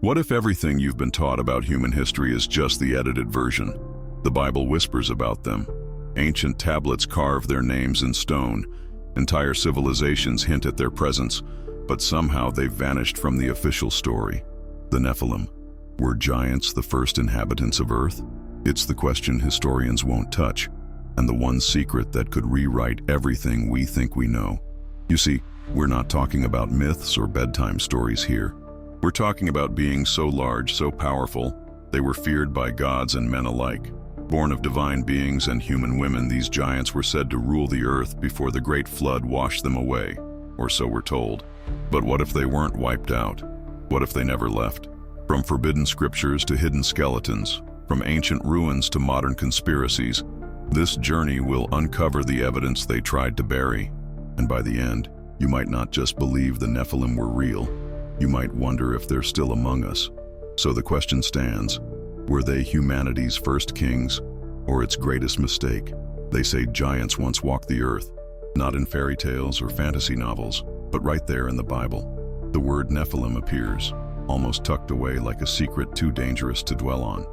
What if everything you've been taught about human history is just the edited version? The Bible whispers about them. Ancient tablets carve their names in stone. Entire civilizations hint at their presence, but somehow they've vanished from the official story. The Nephilim. Were giants the first inhabitants of Earth? It's the question historians won't touch, and the one secret that could rewrite everything we think we know. You see, we're not talking about myths or bedtime stories here. We're talking about beings so large, so powerful, they were feared by gods and men alike. Born of divine beings and human women, these giants were said to rule the earth before the great flood washed them away, or so we're told. But what if they weren't wiped out? What if they never left? From forbidden scriptures to hidden skeletons, from ancient ruins to modern conspiracies, this journey will uncover the evidence they tried to bury. And by the end, you might not just believe the Nephilim were real, you might wonder if they're still among us. So the question stands, were they humanity's first kings, or its greatest mistake? They say giants once walked the earth, not in fairy tales or fantasy novels, but right there in the Bible. The word Nephilim appears, almost tucked away like a secret too dangerous to dwell on.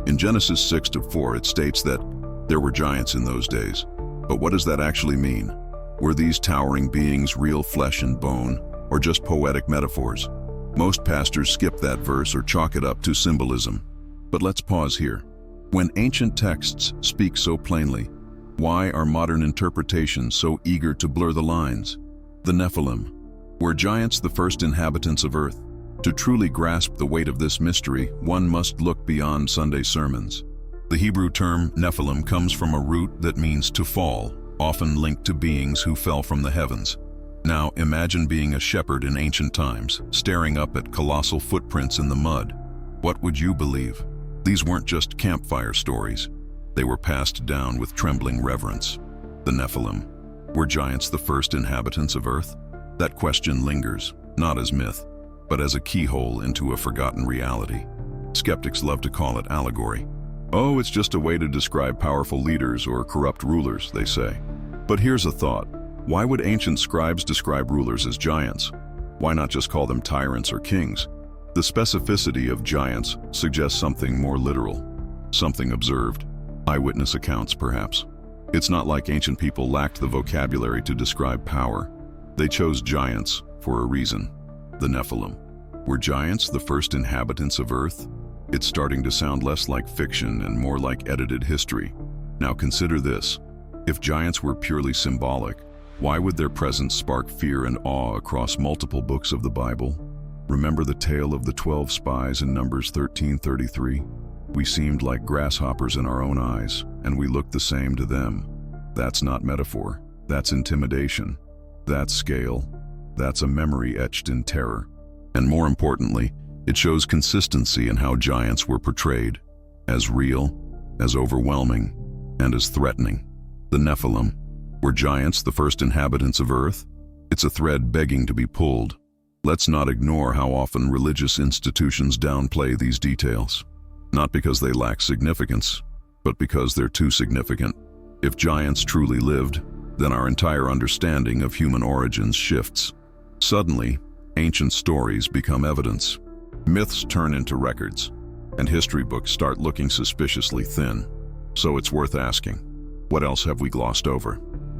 In Genesis 6-4, it states that there were giants in those days. But what does that actually mean? Were these towering beings real flesh and bone, or just poetic metaphors? Most pastors skip that verse or chalk it up to symbolism. But let's pause here. When ancient texts speak so plainly, why are modern interpretations so eager to blur the lines? The Nephilim. Were giants the first inhabitants of Earth? To truly grasp the weight of this mystery, one must look beyond Sunday sermons. The Hebrew term Nephilim comes from a root that means to fall, often linked to beings who fell from the heavens. Now imagine being a shepherd in ancient times, staring up at colossal footprints in the mud. What would you believe? These weren't just campfire stories. They were passed down with trembling reverence. The Nephilim. Were giants the first inhabitants of Earth? That question lingers, not as myth, but as a keyhole into a forgotten reality. Skeptics love to call it allegory. Oh, it's just a way to describe powerful leaders or corrupt rulers, they say. But here's a thought. Why would ancient scribes describe rulers as giants? Why not just call them tyrants or kings? The specificity of giants suggests something more literal, something observed. Eyewitness accounts, perhaps. It's not like ancient people lacked the vocabulary to describe power. They chose giants for a reason. The Nephilim. Were giants the first inhabitants of Earth? It's starting to sound less like fiction and more like edited history. Now consider this. If giants were purely symbolic, why would their presence spark fear and awe across multiple books of the Bible? Remember the tale of the 12 spies in Numbers 13:33? We seemed like grasshoppers in our own eyes, and we looked the same to them. That's not metaphor. That's intimidation. That's scale. That's a memory etched in terror. And more importantly, it shows consistency in how giants were portrayed. As real, as overwhelming, and as threatening. The Nephilim. Were giants the first inhabitants of Earth? It's a thread begging to be pulled. Let's not ignore how often religious institutions downplay these details. Not because they lack significance, but because they're too significant. If giants truly lived, then our entire understanding of human origins shifts. Suddenly, ancient stories become evidence. Myths turn into records, and history books start looking suspiciously thin. So it's worth asking, what else have we glossed over?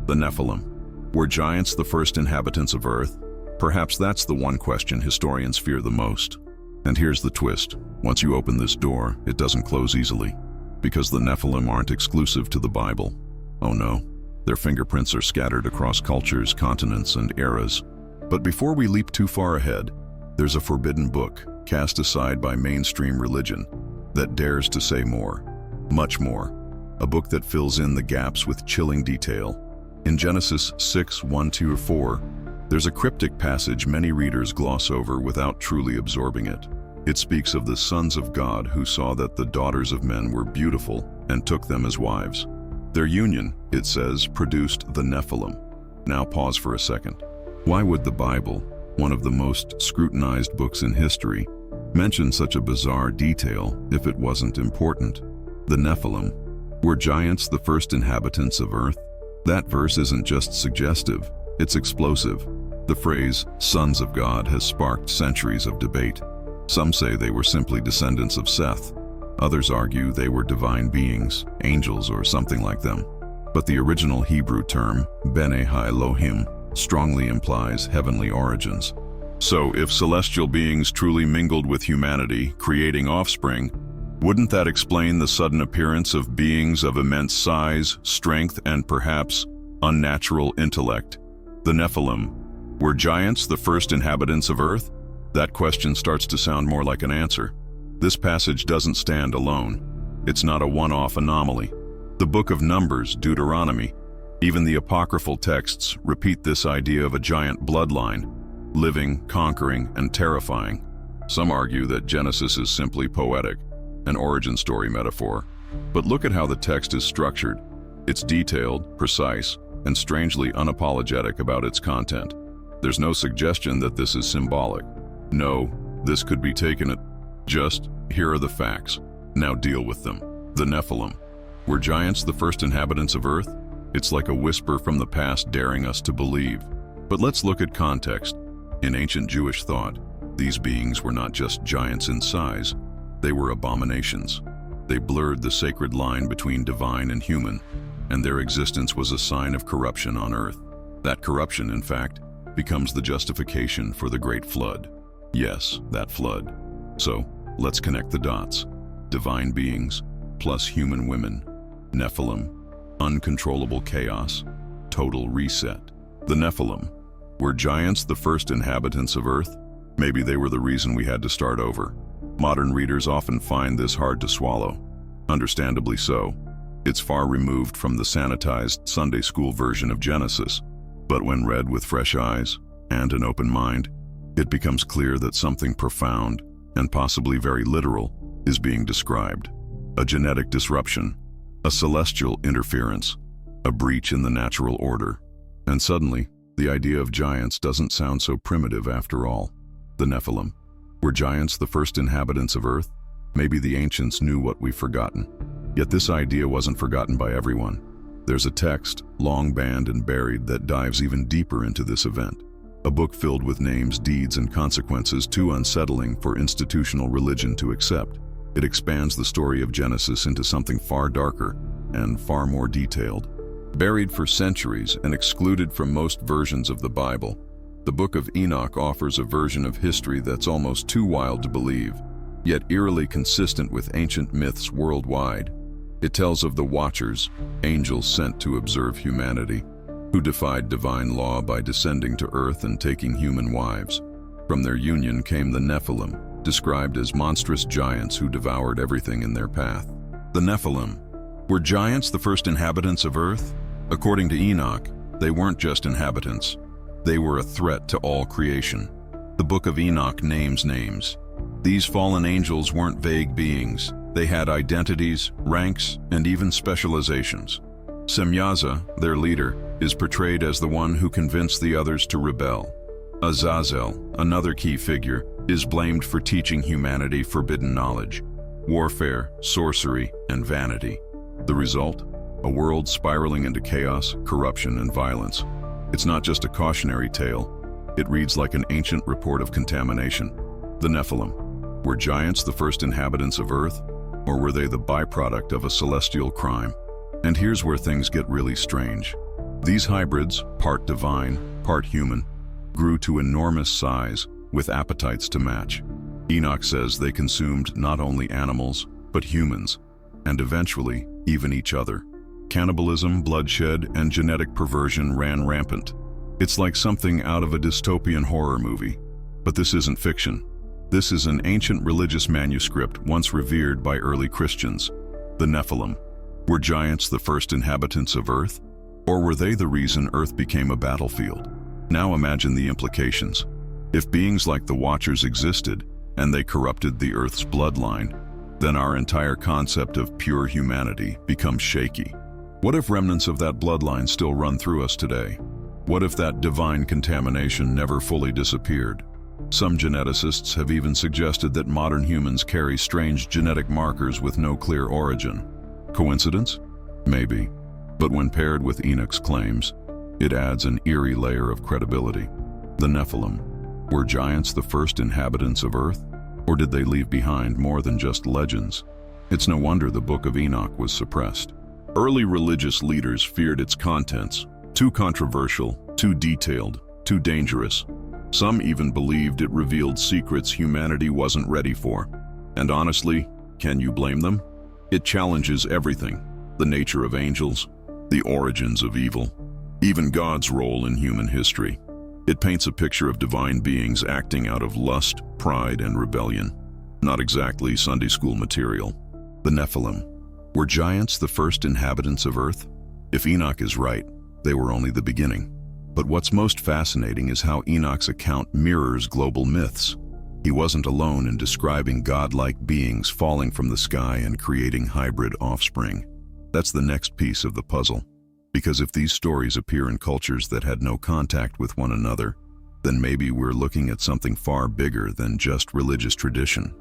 The Nephilim. Were giants the first inhabitants of Earth? Perhaps that's the one question historians fear the most. And here's the twist. Once you open this door, it doesn't close easily. Because the Nephilim aren't exclusive to the Bible. Oh no, their fingerprints are scattered across cultures, continents, and eras. But before we leap too far ahead, there's a forbidden book, cast aside by mainstream religion, that dares to say more, much more. A book that fills in the gaps with chilling detail. In Genesis 6:1-4, there's a cryptic passage many readers gloss over without truly absorbing it. It speaks of the sons of God who saw that the daughters of men were beautiful and took them as wives. Their union, it says, produced the Nephilim. Now pause for a second. Why would the Bible, one of the most scrutinized books in history, mention such a bizarre detail if it wasn't important? The Nephilim. Were giants the first inhabitants of Earth? That verse isn't just suggestive, it's explosive. The phrase, sons of God, has sparked centuries of debate. Some say they were simply descendants of Seth. Others argue they were divine beings, angels or something like them. But the original Hebrew term, Bene Ha-Elohim, strongly implies heavenly origins. So if celestial beings truly mingled with humanity, creating offspring, wouldn't that explain the sudden appearance of beings of immense size, strength, and perhaps unnatural intellect? The Nephilim. Were giants the first inhabitants of Earth? That question starts to sound more like an answer. This passage doesn't stand alone. It's not a one-off anomaly. The Book of Numbers, Deuteronomy, even the apocryphal texts repeat this idea of a giant bloodline, living, conquering, and terrifying. Some argue that Genesis is simply poetic, an origin story metaphor. But look at how the text is structured. It's detailed, precise, and strangely unapologetic about its content. There's no suggestion that this is symbolic. No, this could be taken at just, here are the facts. Now deal with them. The Nephilim. Were giants the first inhabitants of Earth? It's like a whisper from the past daring us to believe. But let's look at context. In ancient Jewish thought, these beings were not just giants in size, they were abominations. They blurred the sacred line between divine and human, and their existence was a sign of corruption on Earth. That corruption, in fact, becomes the justification for the Great Flood. Yes, that flood. So, let's connect the dots. Divine beings, plus human women, Nephilim, uncontrollable chaos, total reset. The Nephilim. Were giants the first inhabitants of Earth? Maybe they were the reason we had to start over. Modern readers often find this hard to swallow. Understandably so. It's far removed from the sanitized Sunday school version of Genesis. But when read with fresh eyes and an open mind, it becomes clear that something profound, and possibly very literal, is being described. A genetic disruption, a celestial interference, a breach in the natural order. And suddenly, the idea of giants doesn't sound so primitive after all. The Nephilim. Were giants the first inhabitants of Earth? Maybe the ancients knew what we've forgotten. Yet this idea wasn't forgotten by everyone. There's a text, long banned and buried, that dives even deeper into this event. A book filled with names, deeds, and consequences too unsettling for institutional religion to accept. It expands the story of Genesis into something far darker and far more detailed. Buried for centuries and excluded from most versions of the Bible, the Book of Enoch offers a version of history that's almost too wild to believe, yet eerily consistent with ancient myths worldwide. It tells of the Watchers, angels sent to observe humanity, who defied divine law by descending to earth and taking human wives. From their union came the Nephilim, described as monstrous giants who devoured everything in their path. The Nephilim. Were giants the first inhabitants of Earth? According to Enoch, they weren't just inhabitants. They were a threat to all creation. The Book of Enoch names names. These fallen angels weren't vague beings. They had identities, ranks, and even specializations. Semyaza, their leader, is portrayed as the one who convinced the others to rebel. Azazel, another key figure, is blamed for teaching humanity forbidden knowledge, warfare, sorcery, and vanity. The result? A world spiraling into chaos, corruption, and violence. It's not just a cautionary tale. It reads like an ancient report of contamination. The Nephilim. Were giants the first inhabitants of Earth, or were they the byproduct of a celestial crime? And here's where things get really strange. These hybrids, part divine, part human, grew to enormous size, with appetites to match. Enoch says they consumed not only animals, but humans, and eventually, even each other. Cannibalism, bloodshed, and genetic perversion ran rampant. It's like something out of a dystopian horror movie. But this isn't fiction. This is an ancient religious manuscript once revered by early Christians. The Nephilim. Were giants the first inhabitants of Earth? Or were they the reason Earth became a battlefield? Now imagine the implications. If beings like the Watchers existed, and they corrupted the Earth's bloodline, then our entire concept of pure humanity becomes shaky. What if remnants of that bloodline still run through us today? What if that divine contamination never fully disappeared? Some geneticists have even suggested that modern humans carry strange genetic markers with no clear origin. Coincidence? Maybe. But when paired with Enoch's claims, it adds an eerie layer of credibility. The Nephilim. Were giants the first inhabitants of Earth? Or did they leave behind more than just legends? It's no wonder the Book of Enoch was suppressed. Early religious leaders feared its contents, too controversial, too detailed, too dangerous. Some even believed it revealed secrets humanity wasn't ready for. And honestly, can you blame them? It challenges everything: the nature of angels, the origins of evil, even God's role in human history. It paints a picture of divine beings acting out of lust, pride, and rebellion. Not exactly Sunday school material. The Nephilim. Were giants the first inhabitants of Earth? If Enoch is right, they were only the beginning. But what's most fascinating is how Enoch's account mirrors global myths. He wasn't alone in describing godlike beings falling from the sky and creating hybrid offspring. That's the next piece of the puzzle. Because if these stories appear in cultures that had no contact with one another, then maybe we're looking at something far bigger than just religious tradition.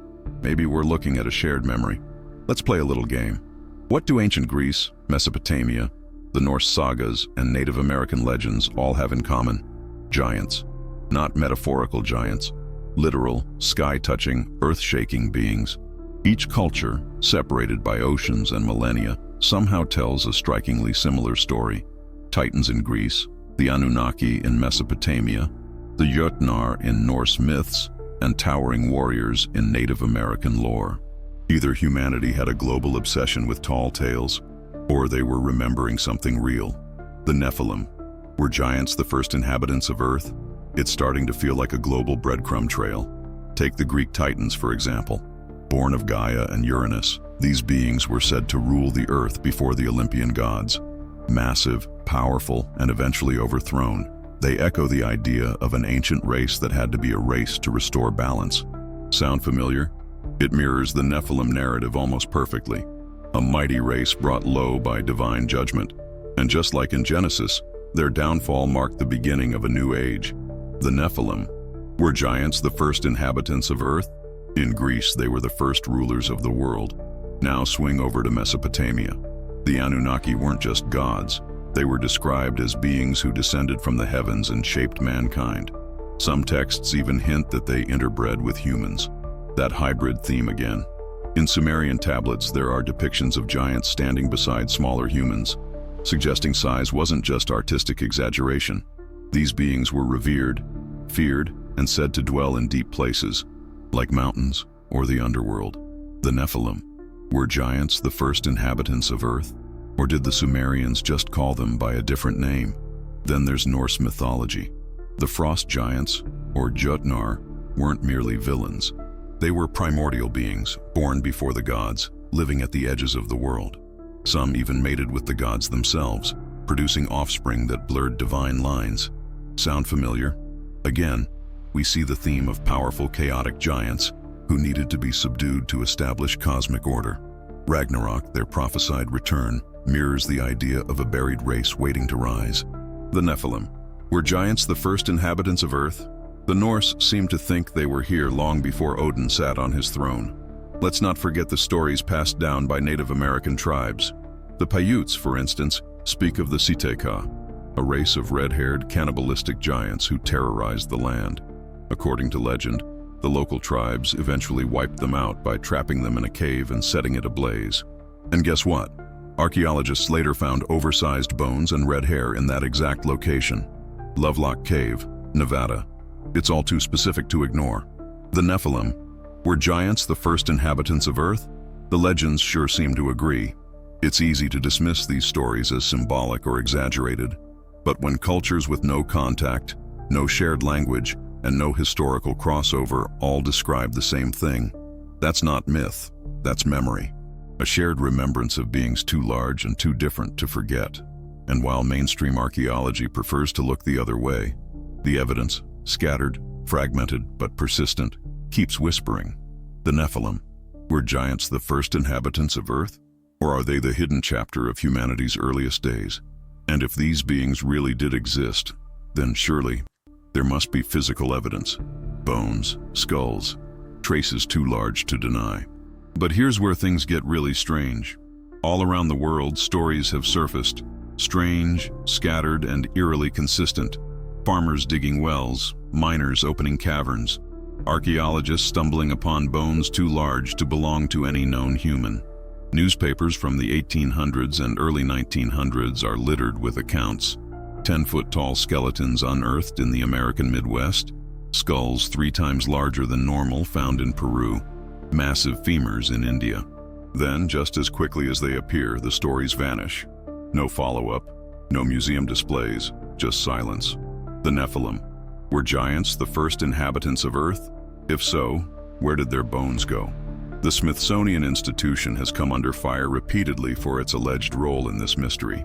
Maybe we're looking at a shared memory. Let's play a little game. What do ancient Greece, Mesopotamia, the Norse sagas, and Native American legends all have in common? Giants. Not metaphorical giants. Literal, sky-touching, earth-shaking beings. Each culture, separated by oceans and millennia, somehow tells a strikingly similar story. Titans in Greece, the Anunnaki in Mesopotamia, the Jötnar in Norse myths, and towering warriors in Native American lore. Either humanity had a global obsession with tall tales, or they were remembering something real. The Nephilim. Were giants the first inhabitants of Earth? It's starting to feel like a global breadcrumb trail. Take the Greek Titans, for example. Born of Gaia and Uranus, these beings were said to rule the Earth before the Olympian gods. Massive, powerful, and eventually overthrown, they echo the idea of an ancient race that had to be erased to restore balance. Sound familiar? It mirrors the Nephilim narrative almost perfectly. A mighty race brought low by divine judgment. And just like in Genesis, their downfall marked the beginning of a new age. The Nephilim. Were giants the first inhabitants of Earth? In Greece, they were the first rulers of the world. Now swing over to Mesopotamia. The Anunnaki weren't just gods. They were described as beings who descended from the heavens and shaped mankind. Some texts even hint that they interbred with humans. That hybrid theme again. In Sumerian tablets, there are depictions of giants standing beside smaller humans, suggesting size wasn't just artistic exaggeration. These beings were revered, feared, and said to dwell in deep places, like mountains or the underworld. The Nephilim. Were giants the first inhabitants of Earth? Or did the Sumerians just call them by a different name? Then there's Norse mythology. The frost giants, or Jötnar, weren't merely villains. They were primordial beings, born before the gods, living at the edges of the world. Some even mated with the gods themselves, producing offspring that blurred divine lines. Sound familiar? Again, we see the theme of powerful, chaotic giants who needed to be subdued to establish cosmic order. Ragnarok, their prophesied return, mirrors the idea of a buried race waiting to rise. The Nephilim. Were giants the first inhabitants of Earth? The Norse seem to think they were here long before Odin sat on his throne. Let's not forget the stories passed down by Native American tribes. The Paiutes, for instance, speak of the Siteka, a race of red-haired, cannibalistic giants who terrorized the land. According to legend, the local tribes eventually wiped them out by trapping them in a cave and setting it ablaze. And guess what? Archaeologists later found oversized bones and red hair in that exact location. Lovelock Cave, Nevada. It's all too specific to ignore. The Nephilim. Were giants the first inhabitants of Earth? The legends sure seem to agree. It's easy to dismiss these stories as symbolic or exaggerated. But when cultures with no contact, no shared language, and no historical crossover all describe the same thing, that's not myth, that's memory. A shared remembrance of beings too large and too different to forget. And while mainstream archaeology prefers to look the other way, the evidence, scattered, fragmented, but persistent, keeps whispering. The Nephilim. Were giants the first inhabitants of Earth? Or are they the hidden chapter of humanity's earliest days? And if these beings really did exist, then surely there must be physical evidence. Bones, skulls, traces too large to deny. But here's where things get really strange. All around the world, stories have surfaced. Strange, scattered, and eerily consistent. Farmers digging wells, miners opening caverns, archaeologists stumbling upon bones too large to belong to any known human. Newspapers from the 1800s and early 1900s are littered with accounts. 10-foot-tall skeletons unearthed in the American Midwest, skulls 3 times larger than normal found in Peru, massive femurs in India. Then, just as quickly as they appear, the stories vanish. No follow-up, no museum displays, just silence. The Nephilim. Were giants the first inhabitants of Earth? If so, where did their bones go? The Smithsonian Institution has come under fire repeatedly for its alleged role in this mystery.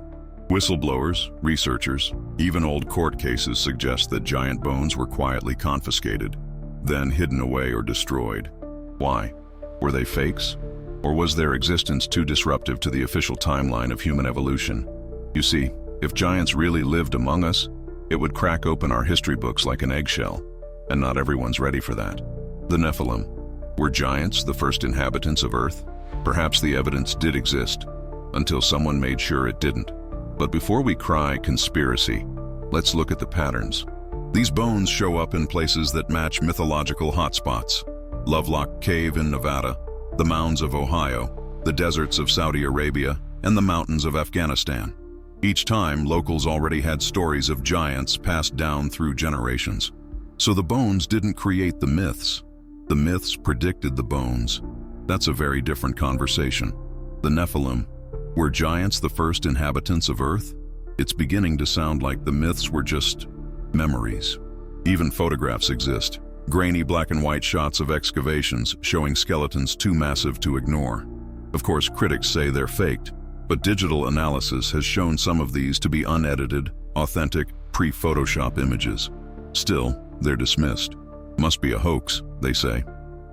Whistleblowers, researchers, even old court cases suggest that giant bones were quietly confiscated, then hidden away or destroyed. Why? Were they fakes? Or was their existence too disruptive to the official timeline of human evolution? You see, if giants really lived among us, it would crack open our history books like an eggshell, and not everyone's ready for that. The Nephilim. Were giants the first inhabitants of Earth? Perhaps the evidence did exist, until someone made sure it didn't. But before we cry conspiracy, let's look at the patterns. These bones show up in places that match mythological hotspots. Lovelock Cave in Nevada, the mounds of Ohio, the deserts of Saudi Arabia, and the mountains of Afghanistan. Each time, locals already had stories of giants passed down through generations. So the bones didn't create the myths. The myths predicted the bones. That's a very different conversation. The Nephilim. Were giants the first inhabitants of Earth? It's beginning to sound like the myths were just memories. Even photographs exist. Grainy black and white shots of excavations showing skeletons too massive to ignore. Of course, critics say they're faked, but digital analysis has shown some of these to be unedited, authentic, pre-Photoshop images. Still, they're dismissed. Must be a hoax, they say.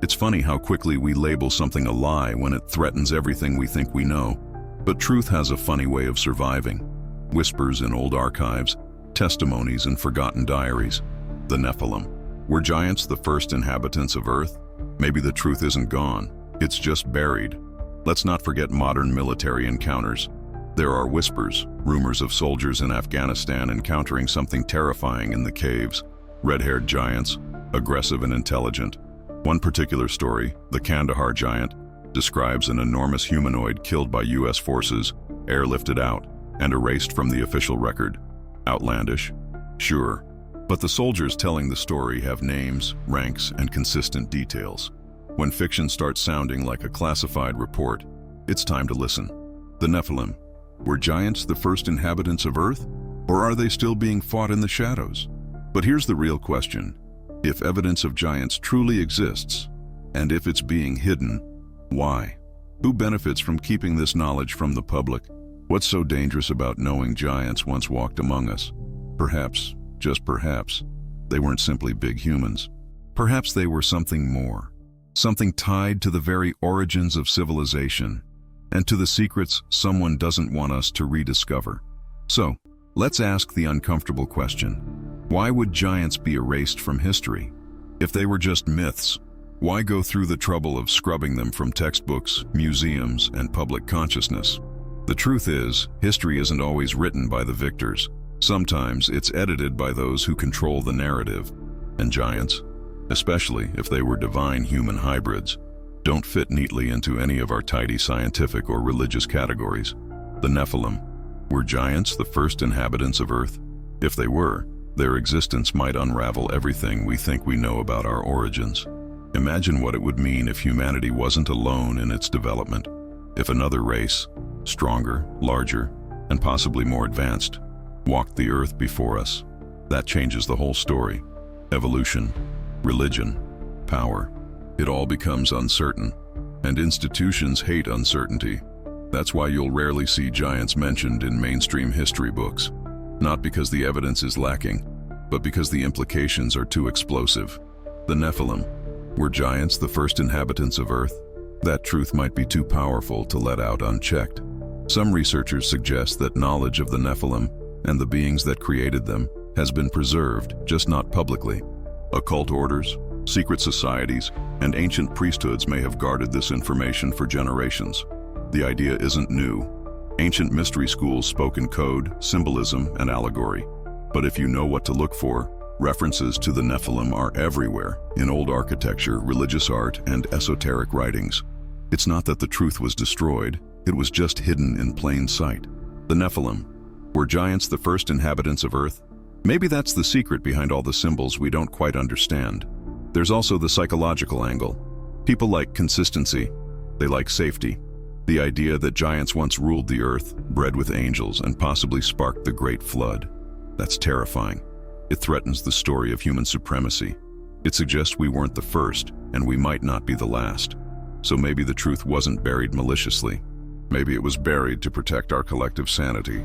It's funny how quickly we label something a lie when it threatens everything we think we know. But truth has a funny way of surviving. Whispers in old archives, testimonies in forgotten diaries. The Nephilim. Were giants the first inhabitants of Earth? Maybe the truth isn't gone, it's just buried. Let's not forget modern military encounters. There are whispers, rumors of soldiers in Afghanistan encountering something terrifying in the caves. Red-haired giants, aggressive and intelligent. One particular story, the Kandahar giant, describes an enormous humanoid killed by U.S. forces, airlifted out, and erased from the official record. Outlandish? Sure. But the soldiers telling the story have names, ranks, and consistent details. When fiction starts sounding like a classified report, it's time to listen. The Nephilim. Were giants the first inhabitants of Earth? Or are they still being fought in the shadows? But here's the real question. If evidence of giants truly exists, and if it's being hidden, why? Who benefits from keeping this knowledge from the public? What's so dangerous about knowing giants once walked among us? Perhaps, just perhaps, they weren't simply big humans. Perhaps they were something more. Something tied to the very origins of civilization, and to the secrets someone doesn't want us to rediscover. So, let's ask the uncomfortable question. Why would giants be erased from history? If they were just myths, why go through the trouble of scrubbing them from textbooks, museums, and public consciousness? The truth is, history isn't always written by the victors. Sometimes it's edited by those who control the narrative. And giants, especially if they were divine human hybrids, don't fit neatly into any of our tidy scientific or religious categories. The Nephilim. Were giants the first inhabitants of Earth? If they were, their existence might unravel everything we think we know about our origins. Imagine what it would mean if humanity wasn't alone in its development. If another race, stronger, larger, and possibly more advanced, walked the Earth before us. That changes the whole story. Evolution, religion, power. It all becomes uncertain, and institutions hate uncertainty. That's why you'll rarely see giants mentioned in mainstream history books. Not because the evidence is lacking, but because the implications are too explosive. The Nephilim. Were giants the first inhabitants of Earth? That truth might be too powerful to let out unchecked. Some researchers suggest that knowledge of the Nephilim and the beings that created them has been preserved, just not publicly. Occult orders, secret societies, and ancient priesthoods may have guarded this information for generations. The idea isn't new. Ancient mystery schools spoke in code, symbolism, and allegory. But if you know what to look for, References to the Nephilim are everywhere, in old architecture, religious art, and esoteric writings. It's not that the truth was destroyed, it was just hidden in plain sight. The Nephilim. Were giants the first inhabitants of Earth? Maybe that's the secret behind all the symbols we don't quite understand. There's also the psychological angle. People like consistency. They like safety. The idea that giants once ruled the earth, bred with angels, and possibly sparked the Great Flood. That's terrifying. It threatens the story of human supremacy. It suggests we weren't the first, and we might not be the last. So maybe the truth wasn't buried maliciously. Maybe it was buried to protect our collective sanity.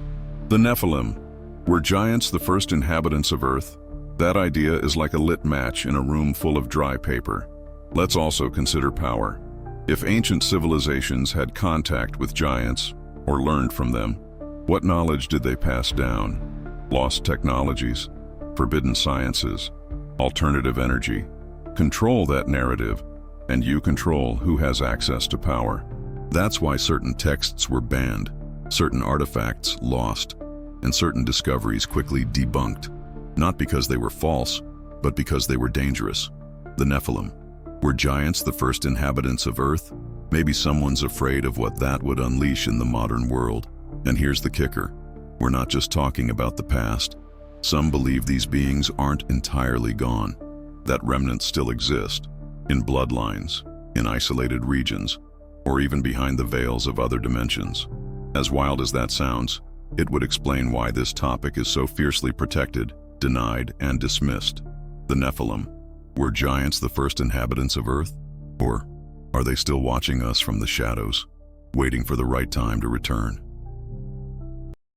The Nephilim. Were giants the first inhabitants of Earth? That idea is like a lit match in a room full of dry paper. Let's also consider power. If ancient civilizations had contact with giants, or learned from them, what knowledge did they pass down? Lost technologies, forbidden sciences, alternative energy. Control that narrative, and you control who has access to power. That's why certain texts were banned, certain artifacts lost, and certain discoveries quickly debunked. Not because they were false, but because they were dangerous. The Nephilim. Were giants the first inhabitants of Earth? Maybe someone's afraid of what that would unleash in the modern world. And here's the kicker. We're not just talking about the past. Some believe these beings aren't entirely gone, that remnants still exist, in bloodlines, in isolated regions, or even behind the veils of other dimensions. As wild as that sounds, it would explain why this topic is so fiercely protected, denied, and dismissed. The Nephilim. Were giants the first inhabitants of Earth? Or are they still watching us from the shadows, waiting for the right time to return?